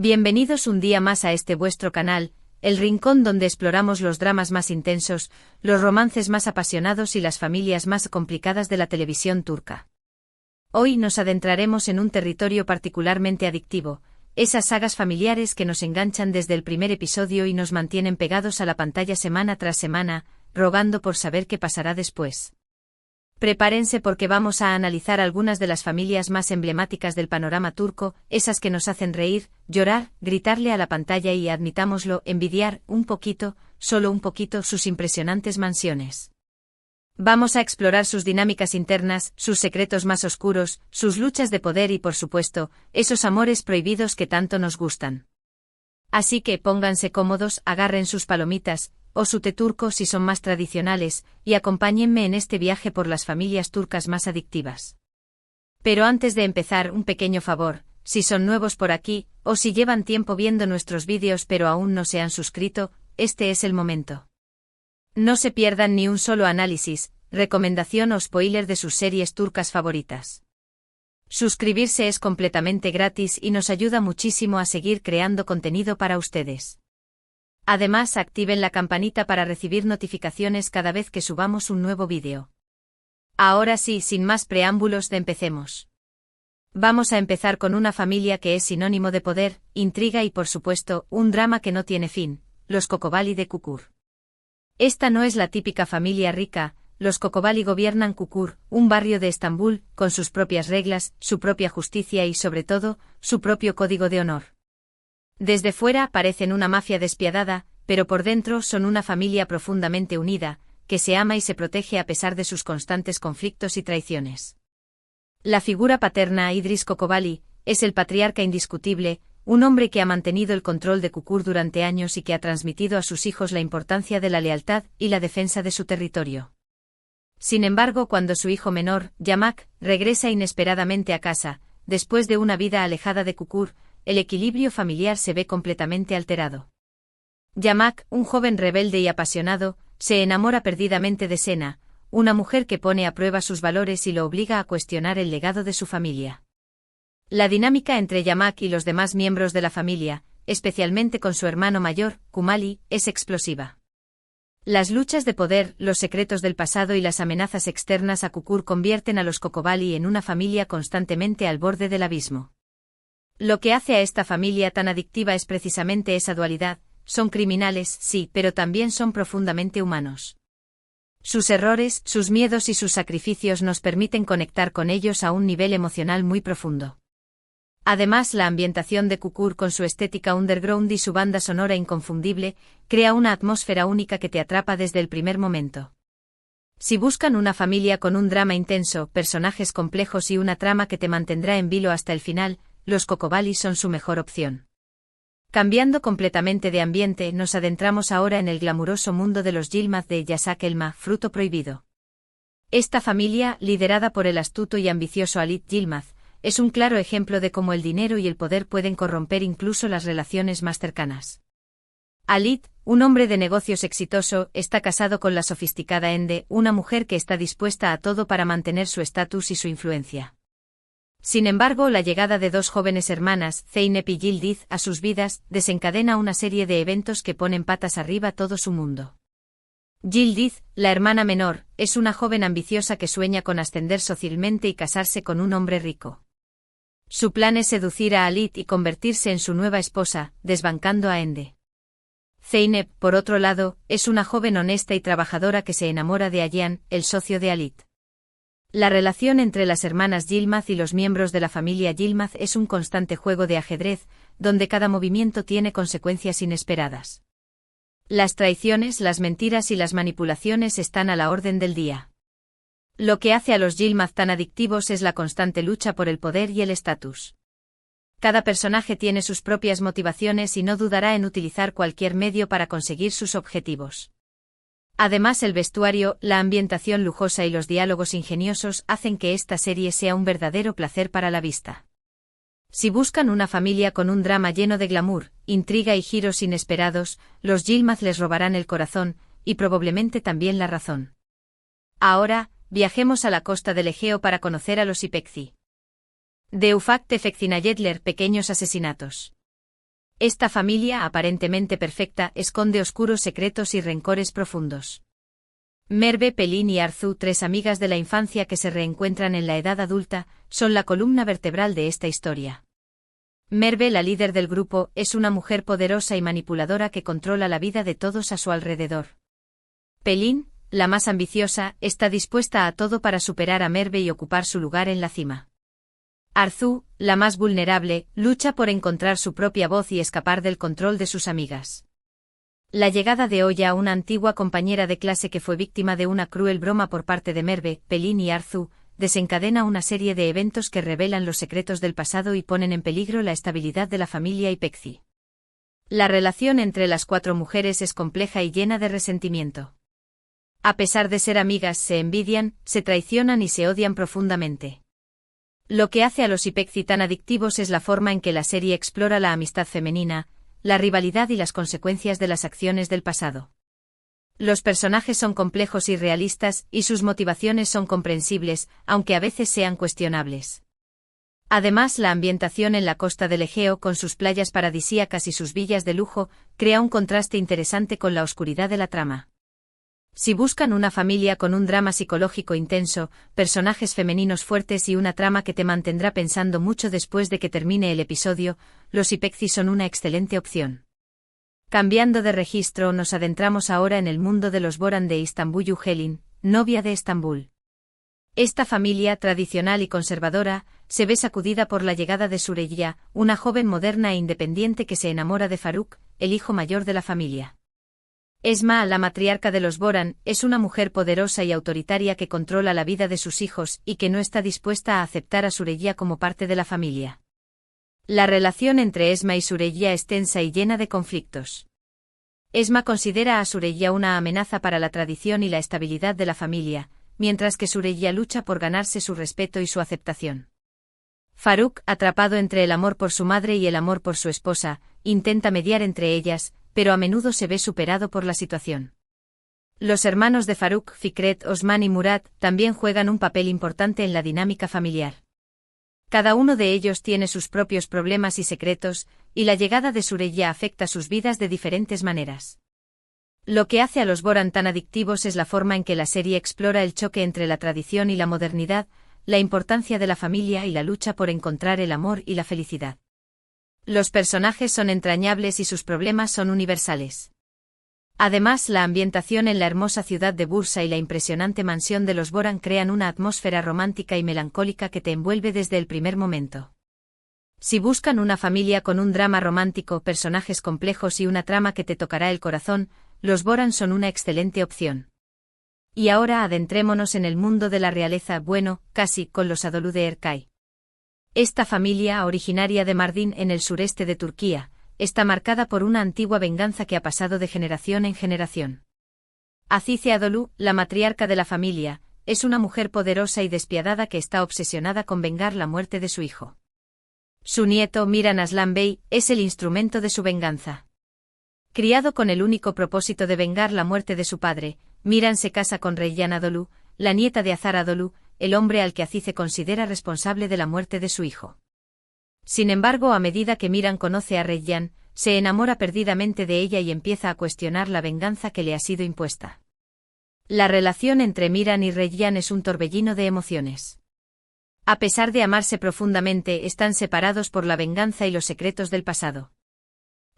Bienvenidos un día más a este vuestro canal, el rincón donde exploramos los dramas más intensos, los romances más apasionados y las familias más complicadas de la televisión turca. Hoy nos adentraremos en un territorio particularmente adictivo, esas sagas familiares que nos enganchan desde el primer episodio y nos mantienen pegados a la pantalla semana tras semana, rogando por saber qué pasará después. Prepárense porque vamos a analizar algunas de las familias más emblemáticas del panorama turco, esas que nos hacen reír, llorar, gritarle a la pantalla y, admitámoslo, envidiar, un poquito, solo un poquito, sus impresionantes mansiones. Vamos a explorar sus dinámicas internas, sus secretos más oscuros, sus luchas de poder y, por supuesto, esos amores prohibidos que tanto nos gustan. Así que pónganse cómodos, agarren sus palomitas, o su té turco si son más tradicionales, y acompáñenme en este viaje por las familias turcas más adictivas. Pero antes de empezar, un pequeño favor, si son nuevos por aquí, o si llevan tiempo viendo nuestros vídeos pero aún no se han suscrito, este es el momento. No se pierdan ni un solo análisis, recomendación o spoiler de sus series turcas favoritas. Suscribirse es completamente gratis y nos ayuda muchísimo a seguir creando contenido para ustedes. Además, activen la campanita para recibir notificaciones cada vez que subamos un nuevo vídeo. Ahora sí, sin más preámbulos, empecemos. Vamos a empezar con una familia que es sinónimo de poder, intriga y, por supuesto, un drama que no tiene fin, los Kokobali de Kukur. Esta no es la típica familia rica, los Kokobali gobiernan Kukur, un barrio de Estambul, con sus propias reglas, su propia justicia y, sobre todo, su propio código de honor. Desde fuera parecen una mafia despiadada, pero por dentro son una familia profundamente unida, que se ama y se protege a pesar de sus constantes conflictos y traiciones. La figura paterna, Idris Kokobali, es el patriarca indiscutible, un hombre que ha mantenido el control de Kukur durante años y que ha transmitido a sus hijos la importancia de la lealtad y la defensa de su territorio. Sin embargo, cuando su hijo menor, Yamak, regresa inesperadamente a casa, después de una vida alejada de Kukur, el equilibrio familiar se ve completamente alterado. Yamak, un joven rebelde y apasionado, se enamora perdidamente de Sena, una mujer que pone a prueba sus valores y lo obliga a cuestionar el legado de su familia. La dinámica entre Yamak y los demás miembros de la familia, especialmente con su hermano mayor, Kumali, es explosiva. Las luchas de poder, los secretos del pasado y las amenazas externas a Kukur convierten a los Kokobali en una familia constantemente al borde del abismo. Lo que hace a esta familia tan adictiva es precisamente esa dualidad, son criminales, sí, pero también son profundamente humanos. Sus errores, sus miedos y sus sacrificios nos permiten conectar con ellos a un nivel emocional muy profundo. Además, la ambientación de Kukur con su estética underground y su banda sonora inconfundible, crea una atmósfera única que te atrapa desde el primer momento. Si buscan una familia con un drama intenso, personajes complejos y una trama que te mantendrá en vilo hasta el final, los Kokobali son su mejor opción. Cambiando completamente de ambiente, nos adentramos ahora en el glamuroso mundo de los Yilmaz de Yasak Elma, fruto prohibido. Esta familia, liderada por el astuto y ambicioso Halit Yilmaz, es un claro ejemplo de cómo el dinero y el poder pueden corromper incluso las relaciones más cercanas. Halit, un hombre de negocios exitoso, está casado con la sofisticada Ende, una mujer que está dispuesta a todo para mantener su estatus y su influencia. Sin embargo, la llegada de dos jóvenes hermanas, Zeynep y Yildiz, a sus vidas, desencadena una serie de eventos que ponen patas arriba todo su mundo. Yildiz, la hermana menor, es una joven ambiciosa que sueña con ascender socialmente y casarse con un hombre rico. Su plan es seducir a Halit y convertirse en su nueva esposa, desbancando a Ende. Zeynep, por otro lado, es una joven honesta y trabajadora que se enamora de Ayan, el socio de Halit. La relación entre las hermanas Yilmaz y los miembros de la familia Yilmaz es un constante juego de ajedrez, donde cada movimiento tiene consecuencias inesperadas. Las traiciones, las mentiras y las manipulaciones están a la orden del día. Lo que hace a los Yilmaz tan adictivos es la constante lucha por el poder y el estatus. Cada personaje tiene sus propias motivaciones y no dudará en utilizar cualquier medio para conseguir sus objetivos. Además, el vestuario, la ambientación lujosa y los diálogos ingeniosos hacen que esta serie sea un verdadero placer para la vista. Si buscan una familia con un drama lleno de glamour, intriga y giros inesperados, los Yilmaz les robarán el corazón, y probablemente también la razón. Ahora, viajemos a la costa del Egeo para conocer a los Ipekci. De Ufak Tefekcinayetler, pequeños asesinatos. Esta familia aparentemente perfecta esconde oscuros secretos y rencores profundos. Merve, Pelin y Arzu, tres amigas de la infancia que se reencuentran en la edad adulta, son la columna vertebral de esta historia. Merve, la líder del grupo, es una mujer poderosa y manipuladora que controla la vida de todos a su alrededor. Pelin, la más ambiciosa, está dispuesta a todo para superar a Merve y ocupar su lugar en la cima. Arzu, la más vulnerable, lucha por encontrar su propia voz y escapar del control de sus amigas. La llegada de Oya, una antigua compañera de clase que fue víctima de una cruel broma por parte de Merve, Pelin y Arzu, desencadena una serie de eventos que revelan los secretos del pasado y ponen en peligro la estabilidad de la familia Ipekci. La relación entre las cuatro mujeres es compleja y llena de resentimiento. A pesar de ser amigas, se envidian, se traicionan y se odian profundamente. Lo que hace a los Ipekci tan adictivos es la forma en que la serie explora la amistad femenina, la rivalidad y las consecuencias de las acciones del pasado. Los personajes son complejos y realistas, y sus motivaciones son comprensibles, aunque a veces sean cuestionables. Además, la ambientación en la costa del Egeo, con sus playas paradisíacas y sus villas de lujo, crea un contraste interesante con la oscuridad de la trama. Si buscan una familia con un drama psicológico intenso, personajes femeninos fuertes y una trama que te mantendrá pensando mucho después de que termine el episodio, los Ipekci son una excelente opción. Cambiando de registro, nos adentramos ahora en el mundo de los Boran de Istanbul. Helin, novia de Estambul. Esta familia, tradicional y conservadora, se ve sacudida por la llegada de Süreyya, una joven moderna e independiente que se enamora de Faruk, el hijo mayor de la familia. Esma, la matriarca de los Boran, es una mujer poderosa y autoritaria que controla la vida de sus hijos y que no está dispuesta a aceptar a Süreyya como parte de la familia. La relación entre Esma y Süreyya es tensa y llena de conflictos. Esma considera a Süreyya una amenaza para la tradición y la estabilidad de la familia, mientras que Süreyya lucha por ganarse su respeto y su aceptación. Faruk, atrapado entre el amor por su madre y el amor por su esposa, intenta mediar entre ellas, pero a menudo se ve superado por la situación. Los hermanos de Faruk, Fikret, Osman y Murat, también juegan un papel importante en la dinámica familiar. Cada uno de ellos tiene sus propios problemas y secretos, y la llegada de Süreyya afecta sus vidas de diferentes maneras. Lo que hace a los Boran tan adictivos es la forma en que la serie explora el choque entre la tradición y la modernidad, la importancia de la familia y la lucha por encontrar el amor y la felicidad. Los personajes son entrañables y sus problemas son universales. Además, la ambientación en la hermosa ciudad de Bursa y la impresionante mansión de los Boran crean una atmósfera romántica y melancólica que te envuelve desde el primer momento. Si buscan una familia con un drama romántico, personajes complejos y una trama que te tocará el corazón, los Boran son una excelente opción. Y ahora adentrémonos en el mundo de la realeza, bueno, casi, con los Anadolu de Erkay. Esta familia, originaria de Mardin en el sureste de Turquía, está marcada por una antigua venganza que ha pasado de generación en generación. Azize Anadolu, la matriarca de la familia, es una mujer poderosa y despiadada que está obsesionada con vengar la muerte de su hijo. Su nieto, Miran Aslan Bey, es el instrumento de su venganza. Criado con el único propósito de vengar la muerte de su padre, Miran se casa con Reyyan Anadolu, la nieta de Azar Anadolu, el hombre al que Azize considera responsable de la muerte de su hijo. Sin embargo, a medida que Miran conoce a Reyyan, se enamora perdidamente de ella y empieza a cuestionar la venganza que le ha sido impuesta. La relación entre Miran y Reyyan es un torbellino de emociones. A pesar de amarse profundamente, están separados por la venganza y los secretos del pasado.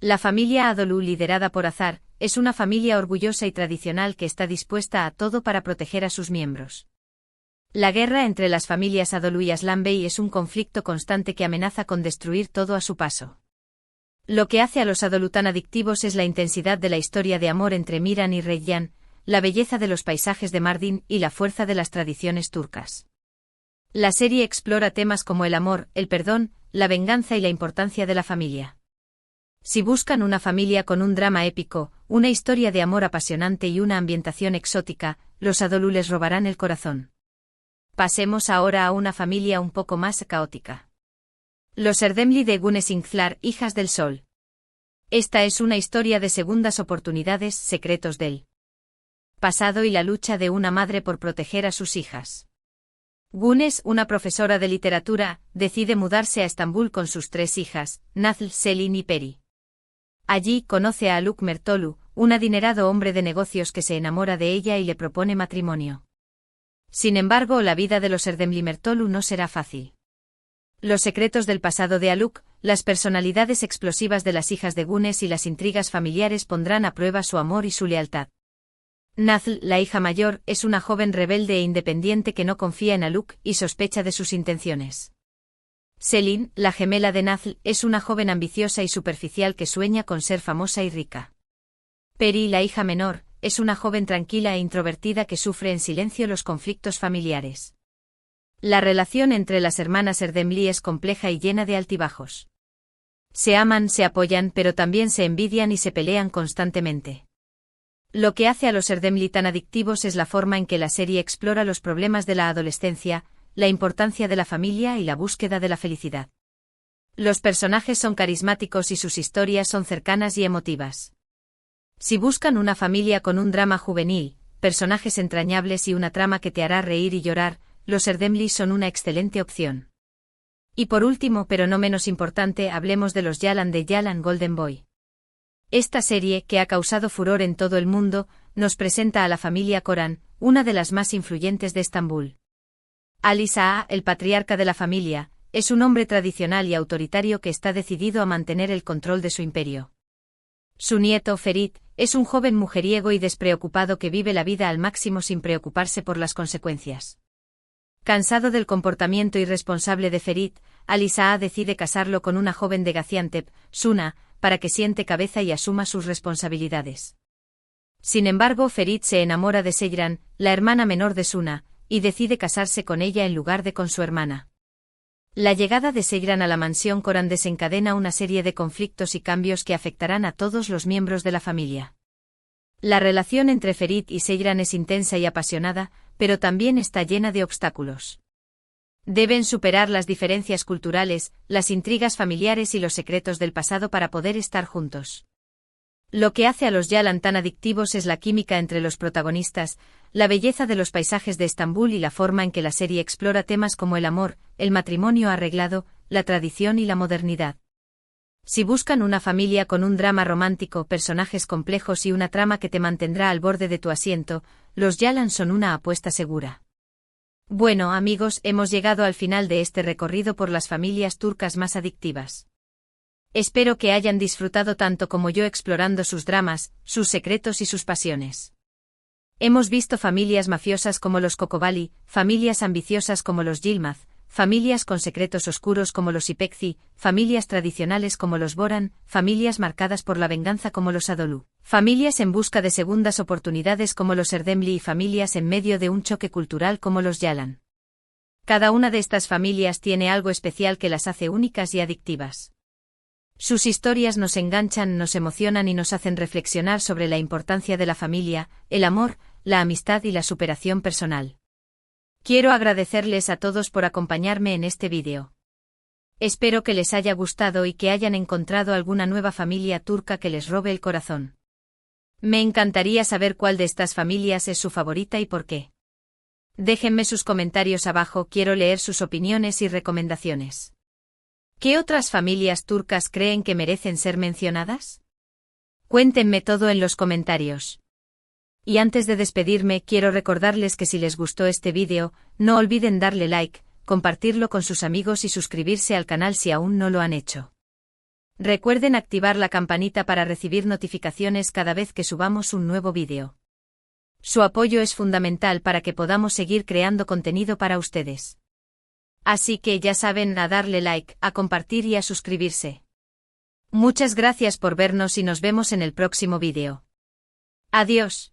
La familia Anadolu, liderada por Azar, es una familia orgullosa y tradicional que está dispuesta a todo para proteger a sus miembros. La guerra entre las familias Anadolu y Aslan Bey es un conflicto constante que amenaza con destruir todo a su paso. Lo que hace a los Anadolu tan adictivos es la intensidad de la historia de amor entre Miran y Reyyan, la belleza de los paisajes de Mardin y la fuerza de las tradiciones turcas. La serie explora temas como el amor, el perdón, la venganza y la importancia de la familia. Si buscan una familia con un drama épico, una historia de amor apasionante y una ambientación exótica, los Anadolu les robarán el corazón. Pasemos ahora a una familia un poco más caótica. Los Erdemli de Güneş Ingþlar, hijas del sol. Esta es una historia de segundas oportunidades, secretos del pasado y la lucha de una madre por proteger a sus hijas. Güneş, una profesora de literatura, decide mudarse a Estambul con sus tres hijas, Nazlı, Selin y Peri. Allí conoce a Aluk Mertolu, un adinerado hombre de negocios que se enamora de ella y le propone matrimonio. Sin embargo, la vida de los Erdemli Mertolu no será fácil. Los secretos del pasado de Aluk, las personalidades explosivas de las hijas de Gunes y las intrigas familiares pondrán a prueba su amor y su lealtad. Nazl, la hija mayor, es una joven rebelde e independiente que no confía en Aluk y sospecha de sus intenciones. Selin, la gemela de Nazl, es una joven ambiciosa y superficial que sueña con ser famosa y rica. Peri, la hija menor, es una joven tranquila e introvertida que sufre en silencio los conflictos familiares. La relación entre las hermanas Erdemli es compleja y llena de altibajos. Se aman, se apoyan, pero también se envidian y se pelean constantemente. Lo que hace a los Erdemli tan adictivos es la forma en que la serie explora los problemas de la adolescencia, la importancia de la familia y la búsqueda de la felicidad. Los personajes son carismáticos y sus historias son cercanas y emotivas. Si buscan una familia con un drama juvenil, personajes entrañables y una trama que te hará reír y llorar, los Erdemli son una excelente opción. Y por último, pero no menos importante, hablemos de los Yalan de Yalan Golden Boy. Esta serie, que ha causado furor en todo el mundo, nos presenta a la familia Koran, una de las más influyentes de Estambul. Ali Sa'a, el patriarca de la familia, es un hombre tradicional y autoritario que está decidido a mantener el control de su imperio. Su nieto, Ferit, es un joven mujeriego y despreocupado que vive la vida al máximo sin preocuparse por las consecuencias. Cansado del comportamiento irresponsable de Ferit, Ali Sa'a decide casarlo con una joven de Gaziantep, Suna, para que siente cabeza y asuma sus responsabilidades. Sin embargo, Ferit se enamora de Seyran, la hermana menor de Suna, y decide casarse con ella en lugar de con su hermana. La llegada de Seyran a la mansión Koran desencadena una serie de conflictos y cambios que afectarán a todos los miembros de la familia. La relación entre Ferit y Seyran es intensa y apasionada, pero también está llena de obstáculos. Deben superar las diferencias culturales, las intrigas familiares y los secretos del pasado para poder estar juntos. Lo que hace a los Yalan tan adictivos es la química entre los protagonistas, la belleza de los paisajes de Estambul y la forma en que la serie explora temas como el amor, el matrimonio arreglado, la tradición y la modernidad. Si buscan una familia con un drama romántico, personajes complejos y una trama que te mantendrá al borde de tu asiento, los Yalan son una apuesta segura. Bueno, amigos, hemos llegado al final de este recorrido por las familias turcas más adictivas. Espero que hayan disfrutado tanto como yo explorando sus dramas, sus secretos y sus pasiones. Hemos visto familias mafiosas como los Kokobali, familias ambiciosas como los Yilmaz, familias con secretos oscuros como los Ipekci, familias tradicionales como los Boran, familias marcadas por la venganza como los Adolu, familias en busca de segundas oportunidades como los Erdemli y familias en medio de un choque cultural como los Yalan. Cada una de estas familias tiene algo especial que las hace únicas y adictivas. Sus historias nos enganchan, nos emocionan y nos hacen reflexionar sobre la importancia de la familia, el amor, la amistad y la superación personal. Quiero agradecerles a todos por acompañarme en este vídeo. Espero que les haya gustado y que hayan encontrado alguna nueva familia turca que les robe el corazón. Me encantaría saber cuál de estas familias es su favorita y por qué. Déjenme sus comentarios abajo, quiero leer sus opiniones y recomendaciones. ¿Qué otras familias turcas creen que merecen ser mencionadas? Cuéntenme todo en los comentarios. Y antes de despedirme, quiero recordarles que si les gustó este vídeo, no olviden darle like, compartirlo con sus amigos y suscribirse al canal si aún no lo han hecho. Recuerden activar la campanita para recibir notificaciones cada vez que subamos un nuevo vídeo. Su apoyo es fundamental para que podamos seguir creando contenido para ustedes. Así que ya saben, a darle like, a compartir y a suscribirse. Muchas gracias por vernos y nos vemos en el próximo vídeo. Adiós.